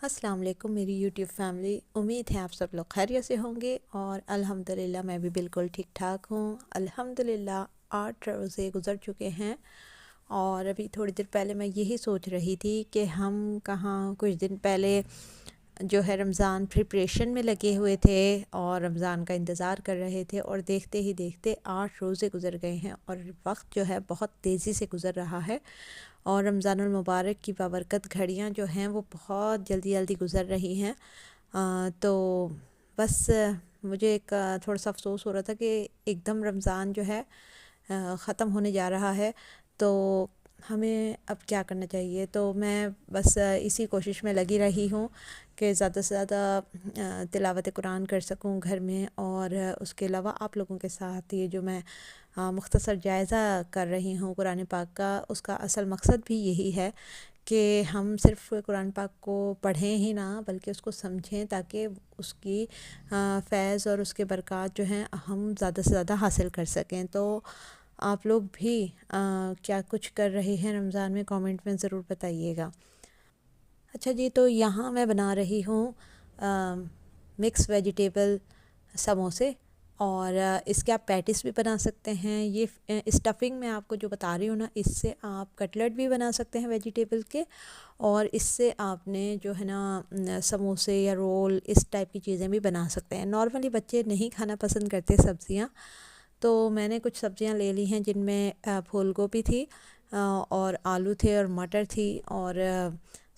السلام علیکم میری یوٹیوب فیملی، امید ہے آپ سب لوگ خیریت سے ہوں گے اور الحمدللہ میں بھی بالکل ٹھیک ٹھاک ہوں۔ الحمدللہ 8 روزے گزر چکے ہیں اور ابھی تھوڑی دیر پہلے میں یہی سوچ رہی تھی کہ ہم کہاں کچھ دن پہلے جو ہے رمضان پریپریشن میں لگے ہوئے تھے اور رمضان کا انتظار کر رہے تھے، اور دیکھتے ہی دیکھتے 8 روزے گزر گئے ہیں اور وقت جو ہے بہت تیزی سے گزر رہا ہے، اور رمضان المبارک کی بابرکت گھڑیاں جو ہیں وہ بہت جلدی جلدی گزر رہی ہیں۔ تو بس مجھے ایک تھوڑا سا افسوس ہو رہا تھا کہ ایک دم رمضان جو ہے ختم ہونے جا رہا ہے، تو ہمیں اب کیا کرنا چاہیے۔ تو میں بس اسی کوشش میں لگی رہی ہوں کہ زیادہ سے زیادہ تلاوت قرآن کر سکوں گھر میں، اور اس کے علاوہ آپ لوگوں کے ساتھ یہ جو میں مختصر جائزہ کر رہی ہوں قرآن پاک کا، اس کا اصل مقصد بھی یہی ہے کہ ہم صرف قرآن پاک کو پڑھیں ہی نہ بلکہ اس کو سمجھیں، تاکہ اس کی فیض اور اس کے برکات جو ہیں ہم زیادہ سے زیادہ حاصل کر سکیں۔ تو آپ لوگ بھی کیا کچھ کر رہے ہیں رمضان میں، کامنٹ میں ضرور بتائیے گا۔ اچھا جی، تو یہاں میں بنا رہی ہوں مکس ویجیٹیبل سموسے، اور اس کے آپ پیٹس بھی بنا سکتے ہیں۔ یہ اسٹفنگ میں آپ کو جو بتا رہی ہوں نا، اس سے آپ کٹلٹ بھی بنا سکتے ہیں ویجیٹیبل کے، اور اس سے آپ نے جو ہے نا سموسے یا رول اس ٹائپ کی چیزیں بھی بنا سکتے ہیں۔ نارملی بچے نہیں کھانا پسند کرتے سبزیاں، تو میں نے کچھ سبزیاں لے لی ہیں جن میں پھول گوبھی تھی، اور آلو تھے، اور مٹر تھی، اور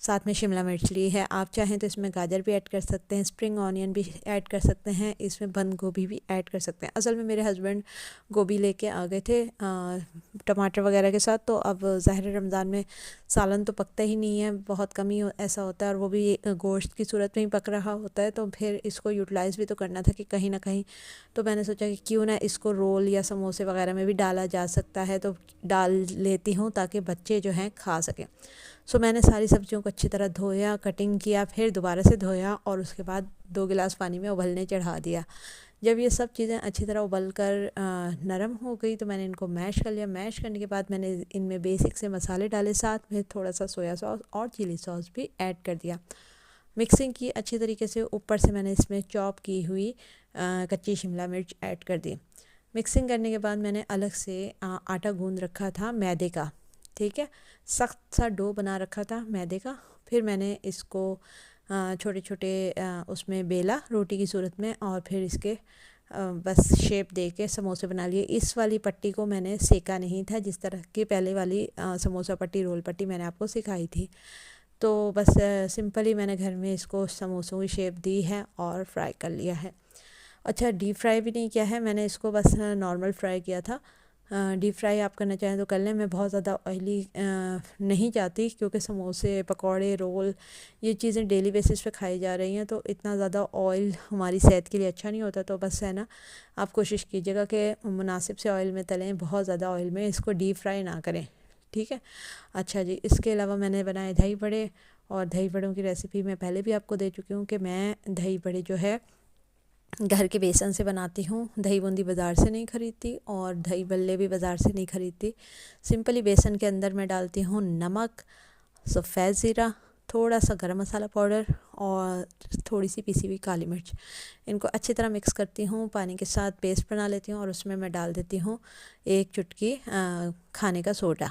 ساتھ میں شملہ مرچ لی ہے۔ آپ چاہیں تو اس میں گاجر بھی ایڈ کر سکتے ہیں، اسپرنگ آنین بھی ایڈ کر سکتے ہیں، اس میں بند گوبھی بھی ایڈ کر سکتے ہیں۔ اصل میں میرے ہسبینڈ گوبھی لے کے آ گئے تھے ٹماٹر وغیرہ کے ساتھ، تو اب ظاہر رمضان میں سالن تو پکتا ہی نہیں ہے، بہت کم ہی ایسا ہوتا ہے، اور وہ بھی گوشت کی صورت میں ہی پک رہا ہوتا ہے، تو پھر اس کو یوٹیلائز بھی تو کرنا تھا کہ کہیں نہ کہیں، تو میں نے سوچا کہ کیوں نہ اس کو رول یا سموسے وغیرہ میں بھی ڈالا جا سکتا ہے، تو ڈال لیتی ہوں تاکہ بچے جو ہیں کھا سکیں۔ سو میں نے ساری سبزیوں کو اچھی طرح دھویا، کٹنگ کیا، پھر دوبارہ سے دھویا، اور اس کے بعد 2 گلاس پانی میں ابلنے چڑھا دیا۔ جب یہ سب چیزیں اچھی طرح ابل کر نرم ہو گئی تو میں نے ان کو میش کر لیا۔ میش کرنے کے بعد میں نے ان میں بیسک سے مسالے ڈالے، ساتھ میں تھوڑا سا سویا ساس اور چلی ساس بھی ایڈ کر دیا۔ مکسنگ کی اچھی طریقے سے، اوپر سے میں نے اس میں چاپ کی ہوئی کچی شملہ مرچ ایڈ کر دی۔ مکسنگ کرنے کے بعد میں نے الگ سے آٹا گوندھ رکھا تھا میدے کا، ٹھیک ہے، سخت سا ڈو بنا رکھا تھا میدے کا۔ پھر میں نے اس کو چھوٹے چھوٹے اس میں بیلا روٹی کی صورت میں، اور پھر اس کے بس شیپ دے کے سموسے بنا لیے۔ اس والی پٹی کو میں نے سیکا نہیں تھا، جس طرح کی پہلے والی سموسہ پٹی رول پٹی میں نے آپ کو سکھائی تھی، تو بس سمپلی میں نے گھر میں اس کو سموسوں کی شیپ دی ہے اور فرائی کر لیا ہے۔ اچھا، ڈیپ فرائی بھی نہیں کیا ہے میں نے اس کو، بس نارمل فرائی کیا تھا۔ ڈیپ فرائی آپ کرنا چاہیں تو کر لیں، میں بہت زیادہ آئلی نہیں چاہتی، کیونکہ سموسے، پکوڑے، رول یہ چیزیں ڈیلی بیسس پہ کھائی جا رہی ہیں، تو اتنا زیادہ آئل ہماری صحت کے لیے اچھا نہیں ہوتا، تو بس ہے نا، آپ کوشش کیجیے گا کہ مناسب سے آئل میں تلیں، بہت زیادہ آئل میں اس کو ڈیپ فرائی نہ کریں، ٹھیک ہے۔ اچھا جی، اس کے علاوہ میں نے بنائے دہی بڑے، اور دہی بڑوں کی ریسیپی میں پہلے بھی آپ کو دے چکی ہوں کہ میں دہی بڑے جو ہے گھر کے بیسن سے بناتی ہوں، دہی بوندی بازار سے نہیں خریدتی، اور دہی بلے بھی بازار سے نہیں خریدتی۔ سمپلی بیسن کے اندر میں ڈالتی ہوں نمک، سفید زیرہ، تھوڑا سا گرم مسالہ پاؤڈر، اور تھوڑی سی پیسی ہوئی کالی مرچ۔ ان کو اچھی طرح مکس کرتی ہوں، پانی کے ساتھ پیسٹ بنا لیتی ہوں، اور اس میں ڈال دیتی ہوں 1 چٹکی کھانے کا سوڈا،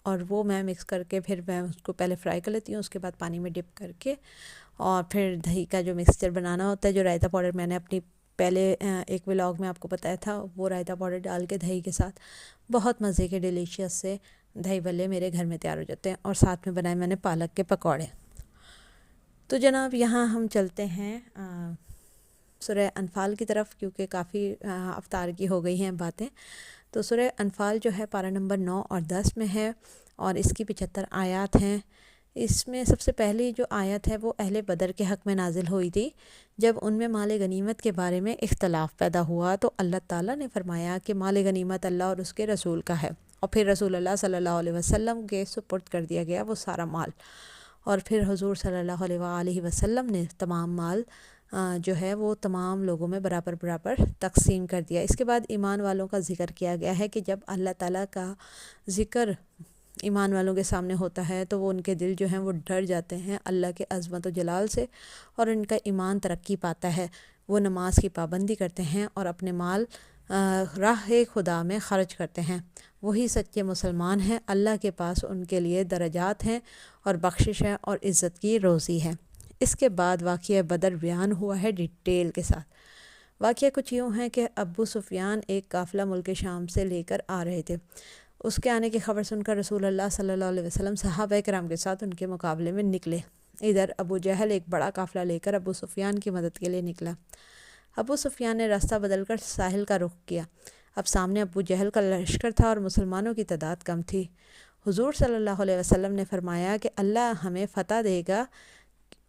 اور وہ میں مکس کر کے پھر میں اس کو پہلے فرائی کر لیتی ہوں، اس کے بعد پانی میں ڈپ کر کے، اور پھر دہی کا جو مکسچر بنانا ہوتا ہے، جو رائتا پاؤڈر میں نے اپنی پہلے ایک ولاگ میں آپ کو بتایا تھا، وہ رائتا پاؤڈر ڈال کے دہی کے ساتھ بہت مزے کے ڈیلیشیس سے دہی بھلے میرے گھر میں تیار ہو جاتے ہیں، اور ساتھ میں بنائے میں نے پالک کے پکوڑے۔ تو جناب یہاں ہم چلتے ہیں سورہ انفال کی طرف، کیونکہ کافی افطار کی ہو گئی ہیں باتیں۔ تو سورہ انفال جو ہے پارہ نمبر 9 اور 10 میں ہے، اور اس کی 75 آیات ہیں۔ اس میں سب سے پہلی جو آیت ہے وہ اہل بدر کے حق میں نازل ہوئی تھی، جب ان میں مال غنیمت کے بارے میں اختلاف پیدا ہوا، تو اللہ تعالیٰ نے فرمایا کہ مال غنیمت اللہ اور اس کے رسول کا ہے، اور پھر رسول اللہ صلی اللہ علیہ وسلم کے سپرد کر دیا گیا وہ سارا مال، اور پھر حضور صلی اللہ علیہ وآلہ وسلم نے تمام مال جو ہے وہ تمام لوگوں میں برابر برابر تقسیم کر دیا۔ اس کے بعد ایمان والوں کا ذکر کیا گیا ہے کہ جب اللہ تعالیٰ کا ذکر ایمان والوں کے سامنے ہوتا ہے تو وہ ان کے دل جو ہیں وہ ڈر جاتے ہیں اللہ کے عظمت و جلال سے، اور ان کا ایمان ترقی پاتا ہے۔ وہ نماز کی پابندی کرتے ہیں اور اپنے مال راہ خدا میں خرچ کرتے ہیں۔ وہی سچے مسلمان ہیں، اللہ کے پاس ان کے لیے درجات ہیں اور بخشش ہے اور عزت کی روزی ہے۔ اس کے بعد واقعہ بدر بیان ہوا ہے ڈیٹیل کے ساتھ۔ واقعہ کچھ یوں ہے کہ ابو سفیان ایک قافلہ ملک شام سے لے کر آ رہے تھے۔ اس کے آنے کی خبر سن کر رسول اللہ صلی اللہ علیہ وسلم صحابہ کرام کے ساتھ ان کے مقابلے میں نکلے۔ ادھر ابو جہل ایک بڑا قافلہ لے کر ابو سفیان کی مدد کے لیے نکلا۔ ابو سفیان نے راستہ بدل کر ساحل کا رخ کیا۔ اب سامنے ابو جہل کا لشکر تھا اور مسلمانوں کی تعداد کم تھی۔ حضور صلی اللہ علیہ وسلم نے فرمایا کہ اللہ ہمیں فتح دے گا۔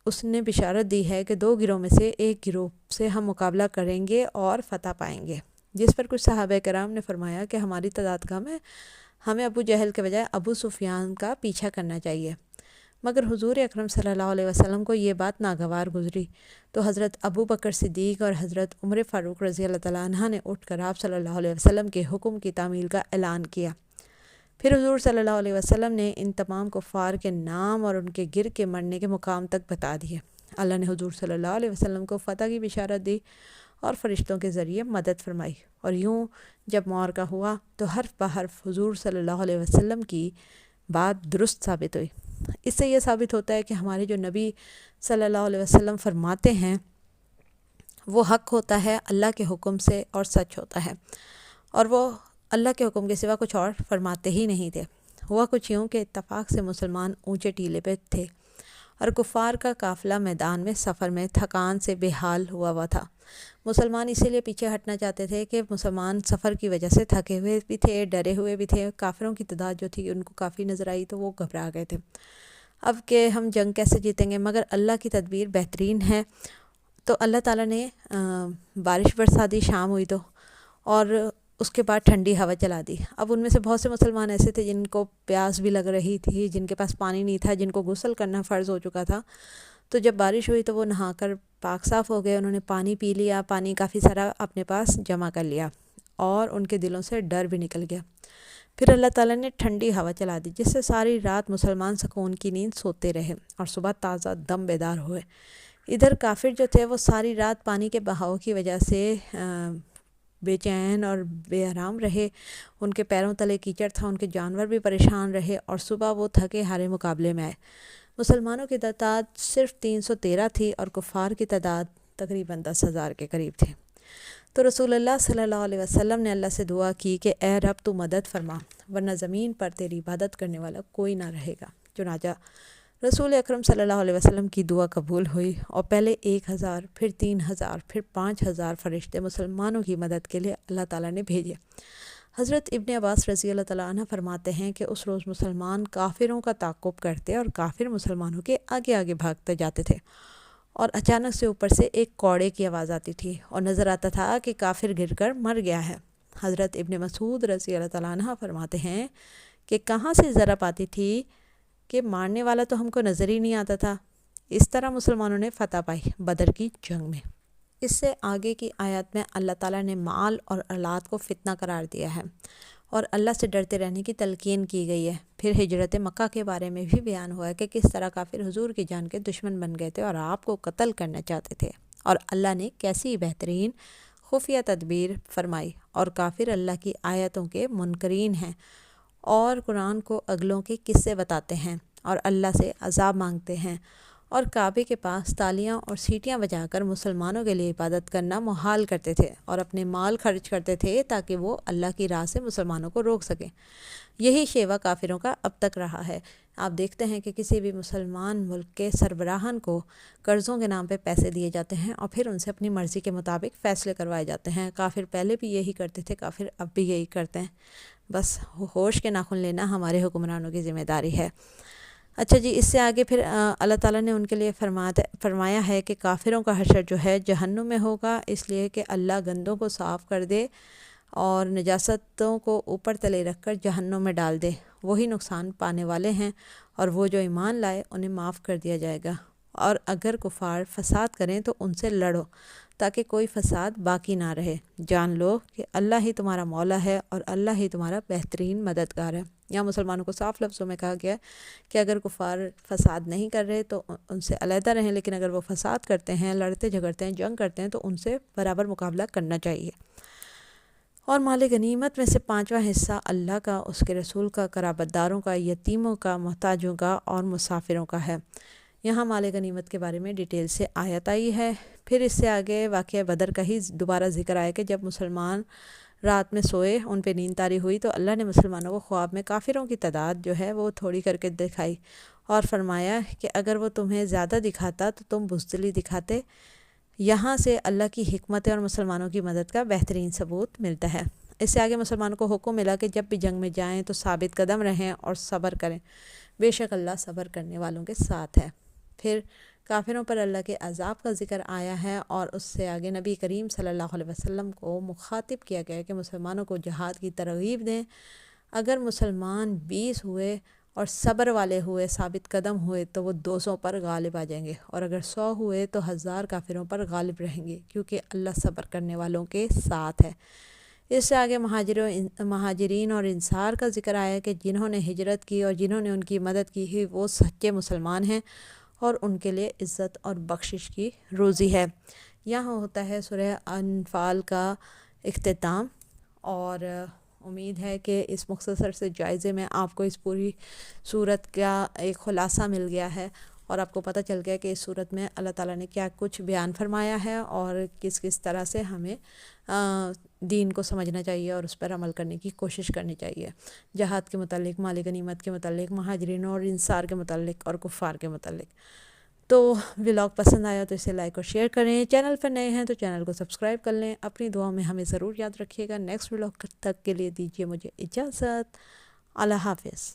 اس نے بشارت دی ہے کہ 2 گروہ میں سے ایک گروہ سے ہم مقابلہ کریں گے اور فتح پائیں گے، جس پر کچھ صحابہ کرام نے فرمایا کہ ہماری تعداد کم ہے، ہمیں ابو جہل کے بجائے ابو سفیان کا پیچھا کرنا چاہیے۔ مگر حضور اکرم صلی اللہ علیہ وسلم کو یہ بات ناگوار گزری تو حضرت ابو بکر صدیق اور حضرت عمر فاروق رضی اللہ تعالیٰ عنہ نے اٹھ کر آپ صلی اللہ علیہ وسلم کے حکم کی تعمیل کا اعلان کیا۔ پھر حضور صلی اللہ علیہ وسلم نے ان تمام کفار کے نام اور ان کے گر کے مرنے کے مقام تک بتا دیے۔ اللہ نے حضور صلی اللہ علیہ وسلم کو فتح کی بشارت دی اور فرشتوں کے ذریعے مدد فرمائی، اور یوں جب معرکہ ہوا تو حرف بحرف حضور صلی اللہ علیہ وسلم کی بات درست ثابت ہوئی۔ اس سے یہ ثابت ہوتا ہے کہ ہمارے جو نبی صلی اللہ علیہ وسلم فرماتے ہیں وہ حق ہوتا ہے اللہ کے حکم سے اور سچ ہوتا ہے، اور وہ اللہ کے حکم کے سوا کچھ اور فرماتے ہی نہیں تھے۔ ہوا کچھ یوں کہ اتفاق سے مسلمان اونچے ٹیلے پہ تھے اور کفار کا قافلہ میدان میں سفر میں تھکان سے بے حال ہوا تھا۔ مسلمان اسی لیے پیچھے ہٹنا چاہتے تھے کہ مسلمان سفر کی وجہ سے تھکے ہوئے بھی تھے، ڈرے ہوئے بھی تھے۔ کافروں کی تعداد جو تھی ان کو کافی نظر آئی تو وہ گھبرا گئے تھے اب کہ ہم جنگ کیسے جیتیں گے، مگر اللہ کی تدبیر بہترین ہے۔ تو اللہ تعالیٰ نے بارش برسا دی، شام ہوئی تو، اور اس کے بعد ٹھنڈی ہوا چلا دی۔ اب ان میں سے بہت سے مسلمان ایسے تھے جن کو پیاس بھی لگ رہی تھی، جن کے پاس پانی نہیں تھا، جن کو غسل کرنا فرض ہو چکا تھا۔ تو جب بارش ہوئی تو وہ نہا کر پاک صاف ہو گئے، انہوں نے پانی پی لیا، پانی کافی سارا اپنے پاس جمع کر لیا، اور ان کے دلوں سے ڈر بھی نکل گیا۔ پھر اللہ تعالیٰ نے ٹھنڈی ہوا چلا دی، جس سے ساری رات مسلمان سکون کی نیند سوتے رہے اور صبح تازہ دم بیدار ہوئے۔ ادھر کافر جو تھے وہ ساری رات پانی کے بہاؤ کی وجہ سے بے چین اور بے آرام رہے، ان کے پیروں تلے کیچڑ تھا، ان کے جانور بھی پریشان رہے، اور صبح وہ تھکے ہارے مقابلے میں آئے۔ مسلمانوں کی تعداد صرف 313 تھی اور کفار کی تعداد تقریباً 10,000 کے قریب تھے۔ تو رسول اللہ صلی اللہ علیہ وسلم نے اللہ سے دعا کی کہ اے رب تو مدد فرما، ورنہ زمین پر تیری عبادت کرنے والا کوئی نہ رہے گا۔ چنانچہ رسول اکرم صلی اللہ علیہ وسلم کی دعا قبول ہوئی، اور پہلے 1,000 پھر 3,000 پھر 5,000 فرشتے مسلمانوں کی مدد کے لیے اللہ تعالیٰ نے بھیجے۔ حضرت ابن عباس رضی اللہ تعالیٰ عنہ فرماتے ہیں کہ اس روز مسلمان کافروں کا تعاقب کرتے اور کافر مسلمانوں کے آگے آگے بھاگتے جاتے تھے، اور اچانک سے اوپر سے ایک کوڑے کی آواز آتی تھی اور نظر آتا تھا کہ کافر گر کر مر گیا ہے۔ حضرت ابن مسعود رضی اللہ تعالیٰ عنہ فرماتے ہیں کہ کہاں سے ضرب آتی تھی کہ مارنے والا تو ہم کو نظر ہی نہیں آتا تھا۔ اس طرح مسلمانوں نے فتح پائی بدر کی جنگ میں۔ اس سے آگے کی آیات میں اللہ تعالیٰ نے مال اور اولاد کو فتنہ قرار دیا ہے اور اللہ سے ڈرتے رہنے کی تلقین کی گئی ہے۔ پھر ہجرت مکہ کے بارے میں بھی بیان ہوا ہے کہ کس طرح کافر حضور کی جان کے دشمن بن گئے تھے اور آپ کو قتل کرنا چاہتے تھے، اور اللہ نے کیسی بہترین خفیہ تدبیر فرمائی، اور کافر اللہ کی آیتوں کے منکرین ہیں اور قرآن کو اگلوں کے قصے بتاتے ہیں اور اللہ سے عذاب مانگتے ہیں، اور کعبے کے پاس تالیاں اور سیٹیاں بجا کر مسلمانوں کے لیے عبادت کرنا محال کرتے تھے اور اپنے مال خرچ کرتے تھے تاکہ وہ اللہ کی راہ سے مسلمانوں کو روک سکیں۔ یہی شیوہ کافروں کا اب تک رہا ہے۔ آپ دیکھتے ہیں کہ کسی بھی مسلمان ملک کے سربراہان کو قرضوں کے نام پہ پیسے دیے جاتے ہیں اور پھر ان سے اپنی مرضی کے مطابق فیصلے کروائے جاتے ہیں۔ کافر پہلے بھی یہی کرتے تھے، کافر اب بھی یہی کرتے ہیں۔ بس ہوش کے ناخن لینا ہمارے حکمرانوں کی ذمہ داری ہے۔ اچھا جی، اس سے آگے پھر اللہ تعالیٰ نے ان کے لیے فرمایا ہے کہ کافروں کا حشر جو ہے جہنم میں ہوگا، اس لیے کہ اللہ گندوں کو صاف کر دے اور نجاستوں کو اوپر تلے رکھ کر جہنم میں ڈال دے۔ وہی نقصان پانے والے ہیں، اور وہ جو ایمان لائے انہیں معاف کر دیا جائے گا۔ اور اگر کفار فساد کریں تو ان سے لڑو تاکہ کوئی فساد باقی نہ رہے۔ جان لو کہ اللہ ہی تمہارا مولا ہے اور اللہ ہی تمہارا بہترین مددگار ہے۔ یہاں مسلمانوں کو صاف لفظوں میں کہا گیا کہ اگر کفار فساد نہیں کر رہے تو ان سے علیحدہ رہیں، لیکن اگر وہ فساد کرتے ہیں، لڑتے جھگڑتے ہیں، جنگ کرتے ہیں تو ان سے برابر مقابلہ کرنا چاہیے۔ اور مال غنیمت میں سے 5واں حصہ اللہ کا، اس کے رسول کا، قرابت داروں کا، یتیموں کا، محتاجوں کا اور مسافروں کا ہے۔ یہاں مال غنیمت کے بارے میں ڈیٹیل سے آیت آئی ہے۔ پھر اس سے آگے واقعہ بدر کا ہی دوبارہ ذکر آیا کہ جب مسلمان رات میں سوئے، ان پہ نیند طاری ہوئی تو اللہ نے مسلمانوں کو خواب میں کافروں کی تعداد جو ہے وہ تھوڑی کر کے دکھائی اور فرمایا کہ اگر وہ تمہیں زیادہ دکھاتا تو تم بزدلی دکھاتے۔ یہاں سے اللہ کی حکمت اور مسلمانوں کی مدد کا بہترین ثبوت ملتا ہے۔ اس سے آگے مسلمانوں کو حکم ملا کہ جب بھی جنگ میں جائیں تو ثابت قدم رہیں اور صبر کریں، بے شک اللہ صبر کرنے والوں کے ساتھ ہے۔ پھر کافروں پر اللہ کے عذاب کا ذکر آیا ہے اور اس سے آگے نبی کریم صلی اللہ علیہ وسلم کو مخاطب کیا گیا کہ مسلمانوں کو جہاد کی ترغیب دیں۔ اگر مسلمان 20 ہوئے اور صبر والے ہوئے، ثابت قدم ہوئے تو وہ 200 پر غالب آ جائیں گے، اور اگر 100 ہوئے تو 1000 کافروں پر غالب رہیں گے، کیونکہ اللہ صبر کرنے والوں کے ساتھ ہے۔ اس سے آگے مہاجرین اور انصار کا ذکر آیا کہ جنہوں نے ہجرت کی اور جنہوں نے ان کی مدد کی ہے وہ سچے مسلمان ہیں اور ان کے لیے عزت اور بخشش کی روزی ہے۔ یہاں ہوتا ہے سورہ انفال کا اختتام، اور امید ہے کہ اس مختصر سے جائزے میں آپ کو اس پوری صورت کا ایک خلاصہ مل گیا ہے، اور آپ کو پتہ چل گیا کہ اس صورت میں اللہ تعالیٰ نے کیا کچھ بیان فرمایا ہے اور کس کس طرح سے ہمیں دین کو سمجھنا چاہیے اور اس پر عمل کرنے کی کوشش کرنی چاہیے، جہاد کے متعلق، مال غنیمت کے متعلق، مہاجرین اور انصار کے متعلق اور کفار کے متعلق۔ تو ولاگ پسند آیا تو اسے لائک اور شیئر کریں، چینل پر نئے ہیں تو چینل کو سبسکرائب کر لیں، اپنی دعاؤں میں ہمیں ضرور یاد رکھیے گا۔ نیکسٹ ولاگ تک کے لیے دیجیے مجھے اجازت۔ اللہ حافظ۔